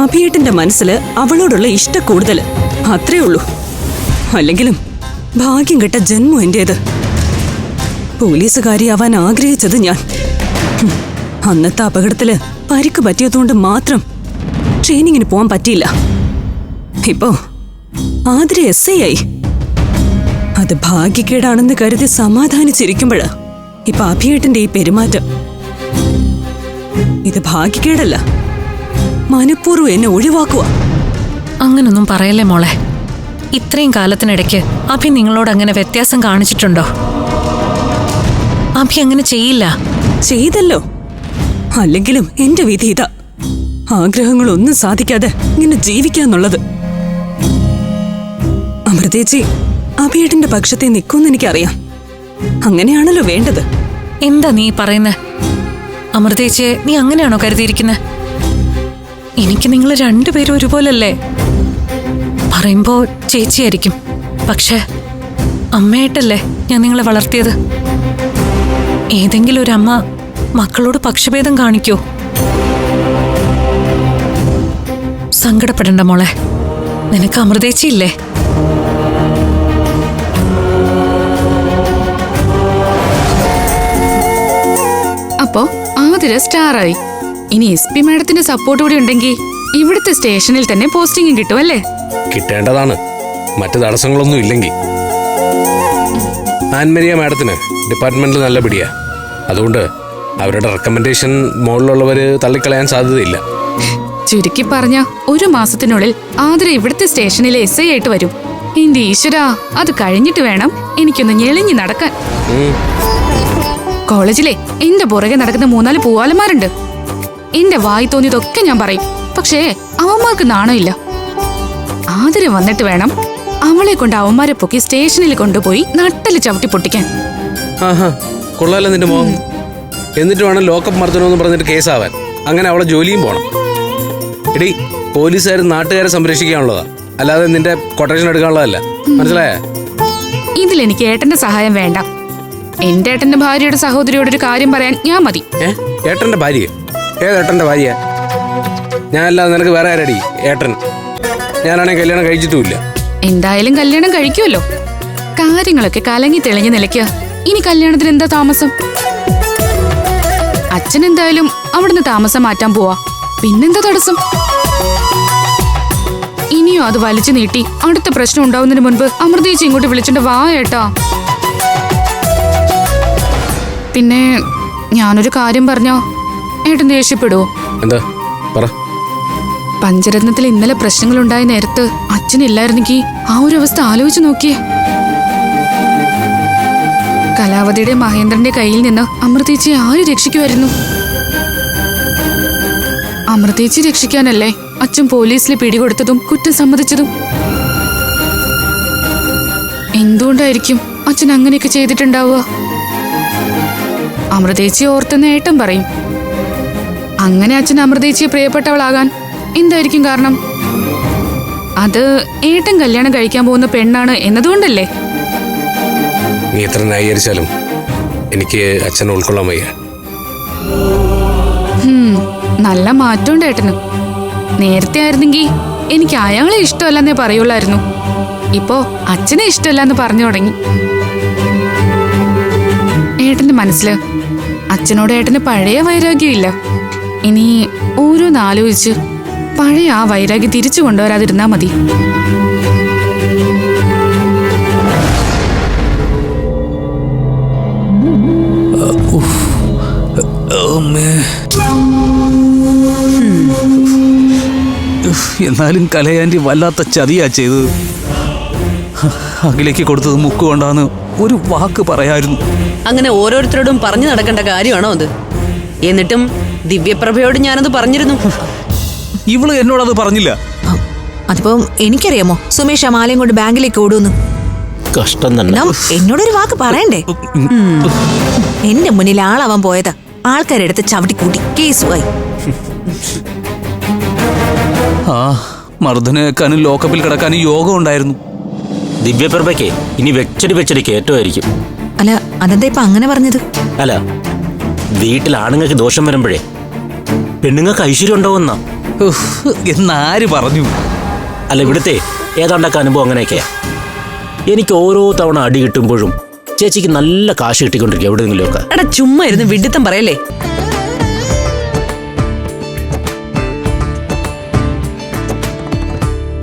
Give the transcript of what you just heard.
അഭിയേട്ടന്റെ മനസ്സില് അവളോടുള്ള ഇഷ്ട കൂടുതല്, അത്രേ ഉള്ളൂ. അല്ലെങ്കിലും ഭാഗ്യം കെട്ട ജന്മം എന്റേത്. പോലീസുകാരിയാവാൻ ആഗ്രഹിച്ചത് ഞാൻ. അന്നത്തെ അപകടത്തില് പരിക്ക് പറ്റിയതുകൊണ്ട് മാത്രം ട്രെയിനിങ്ങിന് പോവാൻ പറ്റിയില്ല. ഇപ്പോ ആതിര SI ആയി. അത് ഭാഗ്യക്കേടാണെന്ന് കരുതി സമാധാനിച്ചിരിക്കുമ്പോഴാ ഇപ്പൊ അഭിയേട്ടന്റെ ഈ പെരുമാറ്റം. ഇത് ഭാഗ്യക്കേടല്ല, മനഃപൂർവ്വം എന്നെ ഒഴിവാക്കുക. അങ്ങനൊന്നും പറയല്ലേ മോളെ. ഇത്രയും കാലത്തിനിടയ്ക്ക് അഭി നിങ്ങളോട് അങ്ങനെ വ്യത്യാസം കാണിച്ചിട്ടുണ്ടോ? അഭി അങ്ങനെ ചെയ്യില്ല. ചെയ്തല്ലോ. അല്ലെങ്കിലും എന്റെ വിധി ഇതാ, ആഗ്രഹങ്ങളൊന്നും സാധിക്കാതെ ഇങ്ങനെ ജീവിക്കാന്നുള്ളത്. അമൃതേച്ചി അഭിയേട്ടന്റെ പക്ഷത്തെ നിൽക്കുമെന്ന് എനിക്കറിയാം. അങ്ങനെയാണല്ലോ വേണ്ടത്. എന്താ നീ പറയുന്നേ? അമൃതേച്ചിയെ നീ അങ്ങനെയാണോ കരുതിയിരിക്കുന്നത്? എനിക്ക് നിങ്ങൾ രണ്ടുപേരും ഒരുപോലല്ലേ? പറയുമ്പോ ചേച്ചിയായിരിക്കും, പക്ഷെ അമ്മയായിട്ടല്ലേ ഞാൻ നിങ്ങളെ വളർത്തിയത്. ഏതെങ്കിലും ഒരു അമ്മ മക്കളോട് പക്ഷഭേദം കാണിക്കോ? സങ്കടപ്പെടണ്ട മോളെ, നിനക്ക് അമൃതേച്ചി ഇല്ലേ? അപ്പോ ആതിര സ്റ്റാറായി. ഇനി SP മാഡത്തിന്റെ സപ്പോർട്ട് കൂടി ഉണ്ടെങ്കിൽ ഇവിടുത്തെ സ്റ്റേഷനിൽ തന്നെ പോസ്റ്റിംഗ് കിട്ടുമല്ലേ? കിട്ടേണ്ടതാണ്, മറ്റു തടസ്സങ്ങളൊന്നും ഇല്ലെങ്കിൽ. ആൻമരിയ മാഡത്തിന് ഡിപ്പാർട്ട്മെന്റിൽ നല്ല പിടിയാ. അതുകൊണ്ട് അവരുടെ റെക്കമെൻഡേഷൻ മുകളിലുള്ളവര് തള്ളിക്കളയാൻ സാധ്യതയില്ല. ചുരുക്കി പറഞ്ഞ 1 മാസത്തിനുള്ളിൽ ആതിര ഇവിടുത്തെ സ്റ്റേഷനിലെ SI ആയിട്ട് വരും. എന്റെ ഈശ്വരാ, അത് കഴിഞ്ഞിട്ട് വേണം എനിക്കൊന്ന് ഞെളിഞ്ഞു നടക്കാൻ. കോളേജിലെ എന്റെ പുറകെ നടക്കുന്ന 3-4 പൂവാലന്മാരുണ്ട്. എന്റെ വായി തോന്നിയതൊക്കെ ഞാൻ പറയും, പക്ഷേ അവന്മാർക്ക് നാണമില്ല. ആതിര വന്നിട്ട് വേണം അവളെ കൊണ്ട് അവന്മാരെ പൊക്കി സ്റ്റേഷനിൽ കൊണ്ടുപോയി നട്ടല് ചവിട്ടി പൊട്ടിക്കാൻ. കൊള്ളാലോ നിന്റെ മോഹം. എന്നിട്ട് വേണം ലോക്കപ്പ് മർദ്ദനമെന്ന് പറഞ്ഞിട്ട് കേസാവാൻ. അങ്ങനെ അവളെ ജോലിയും പോണം. എടീ, പോലീസുകാർ നാട്ടുകാരെ സംരക്ഷിക്കാനുള്ളതാ, അല്ലാതെ നിന്റെ കൊട്ടേഷൻ എടുക്കാനുള്ളതല്ല. മനസ്സിലായ? ഇതിലെനിക്ക് ഏട്ടന്റെ സഹായം വേണ്ട. എന്റെ ഏട്ടന്റെ ഭാര്യയുടെ സഹോദരിയോടൊരു കാര്യം പറയാൻ ഞാൻ മതി. ഏട്ടന്റെ ഭാര്യ? ഏതേട്ടന്റെ ഭാര്യ? ഞാനല്ലാതെ നിനക്ക് വേറെ ആരടി ഏട്ടൻ? ഞാനാണെങ്കിൽ കല്യാണം കഴിച്ചിട്ടുമില്ല. എന്തായാലും കല്യാണം കഴിക്കുമല്ലോ. കാര്യങ്ങളൊക്കെ കലങ്ങി തെളിഞ്ഞ നിലയ്ക്ക് ഇനി കല്യാണത്തിന് എന്താ താമസം? അച്ഛൻ എന്തായാലും അവിടുന്ന് താമസം മാറ്റാൻ പോവാ, പിന്നെന്താ തടസ്സം? ഇനിയും അത് വലിച്ചു നീട്ടി അടുത്ത പ്രശ്നം ഉണ്ടാവുന്നതിന് മുൻപ് അമൃതേച്ചി ഇങ്ങോട്ട് വിളിച്ചിട്ട് വാ ഏട്ടാ. പിന്നെ ഞാനൊരു കാര്യം പറഞ്ഞോ, ഏട്ടൻ ദേഷ്യപ്പെടുവോ? എന്താ പറ. പഞ്ചരത്നത്തിൽ ഇന്നലെ പ്രശ്നങ്ങൾ ഉണ്ടായ നേരത്ത് അച്ഛനില്ലായിരുന്നെങ്കിൽ ആ ഒരു അവസ്ഥ ആലോചിച്ച് നോക്കിയേ. കലാവതിയുടെ മഹേന്ദ്രന്റെ കയ്യിൽ നിന്ന് അമൃതേച്ചിയെ ആര് രക്ഷിക്കുമായിരുന്നു? അമൃതേച്ചി രക്ഷിക്കാനല്ലേ അച്ഛൻ പോലീസിൽ പിടികൊടുത്തതും കുറ്റം സമ്മതിച്ചതും. എന്തുകൊണ്ടായിരിക്കും അച്ഛൻ അങ്ങനെയൊക്കെ ചെയ്തിട്ടുണ്ടാവുക? അമൃതേച്ചി ഓർത്തെന്ന് ഏട്ടൻ പറയും. അങ്ങനെ അച്ഛൻ അമൃതേച്ചിയെ പ്രിയപ്പെട്ടവളാകാൻ എന്തായിരിക്കും കാരണം? അത് ഏട്ടൻ കല്യാണം കഴിക്കാൻ പോകുന്ന പെണ്ണാണ് എന്നതുകൊണ്ടല്ലേ? നീ എത്ര ന്യായീകരിച്ചാലും എനിക്ക് അച്ഛനെ ഉൾക്കൊള്ളാൻ വയ്യ. നല്ല മാറ്റമുണ്ട് ഏട്ടന്. നേരത്തെ ആയിരുന്നെങ്കിൽ എനിക്ക് അയാളെ ഇഷ്ടമല്ലെന്നേ പറയുള്ളായിരുന്നു. ഇപ്പോ അച്ഛനെ ഇഷ്ടമല്ലെന്ന് പറഞ്ഞു തുടങ്ങി. ഏട്ടന്റെ മനസ്സില് അച്ഛനോട് ഏട്ടന് പഴയ വൈരാഗ്യമില്ല. ഇനി ഓരോന്നാലോചിച്ച് പഴയ ആ വൈരാഗ്യം തിരിച്ചു കൊണ്ടുവരാതിരുന്നാ മതി. എന്നാലും കലയാൻറ്റി വല്ലാത്ത ചതിയാ ചെയ്തത്. അഖിലേക്ക് കൊടുത്തത് മുക്കുകൊണ്ടാന്ന് ഒരു വാക്ക് പറയായിരുന്നു. അങ്ങനെ ഓരോരുത്തരോടും പറഞ്ഞു നടക്കേണ്ട കാര്യമാണോ അത്? എന്നിട്ടും ദിവ്യപ്രഭയോട് ഞാനത് പറഞ്ഞിരുന്നു. ഇവള് എന്നോടത് പറഞ്ഞില്ല. അതിപ്പോ എനിക്കറിയാമോ സുമേഷ് ആ മാലയും കൊണ്ട് ബാങ്കിലേക്ക് ഓടുന്നു? കഷ്ടം തന്നെ. എന്നോടൊരു വാക്ക് പറയണ്ടേ? എന്റെ മുന്നിൽ ആളാവാൻ പോയതാ, ആൾക്കാരെടുത്ത് ചവിട്ടിക്കൂട്ടി കേസുമായി. ആ മർദ്ദനേക്കാനും ലോക്കപ്പിൽ കിടക്കാനും യോഗം ഉണ്ടായിരുന്നു. ദിവ്യപ്രഭയ്ക്ക് ഇനി വെച്ചടി കയറ്റമായിരിക്കും. അല്ല, അതെന്താ ഇപ്പൊ അങ്ങനെ പറഞ്ഞത്? അല്ല, വീട്ടിൽ ആണുങ്ങൾക്ക് ദോഷം വരുമ്പോഴേ പെണ്ണുങ്ങൾക്ക് ഐശ്വര്യം ഉണ്ടാവുന്ന എന്നാര് പറഞ്ഞു? അല്ല ഇവിടുത്തെ ഏതാണ്ടൊക്കെ അനുഭവം അങ്ങനെയൊക്കെയാ. എനിക്ക് ഓരോ തവണ അടി കിട്ടുമ്പോഴും ചേച്ചിക്ക് നല്ല കാശ് കിട്ടിക്കൊണ്ടിരിക്കും എവിടെയെങ്കിലുമൊക്കെ. എടാ ചുമ്മാ ഇരുന്ന് വിഡിത്തം പറയല്ലേ.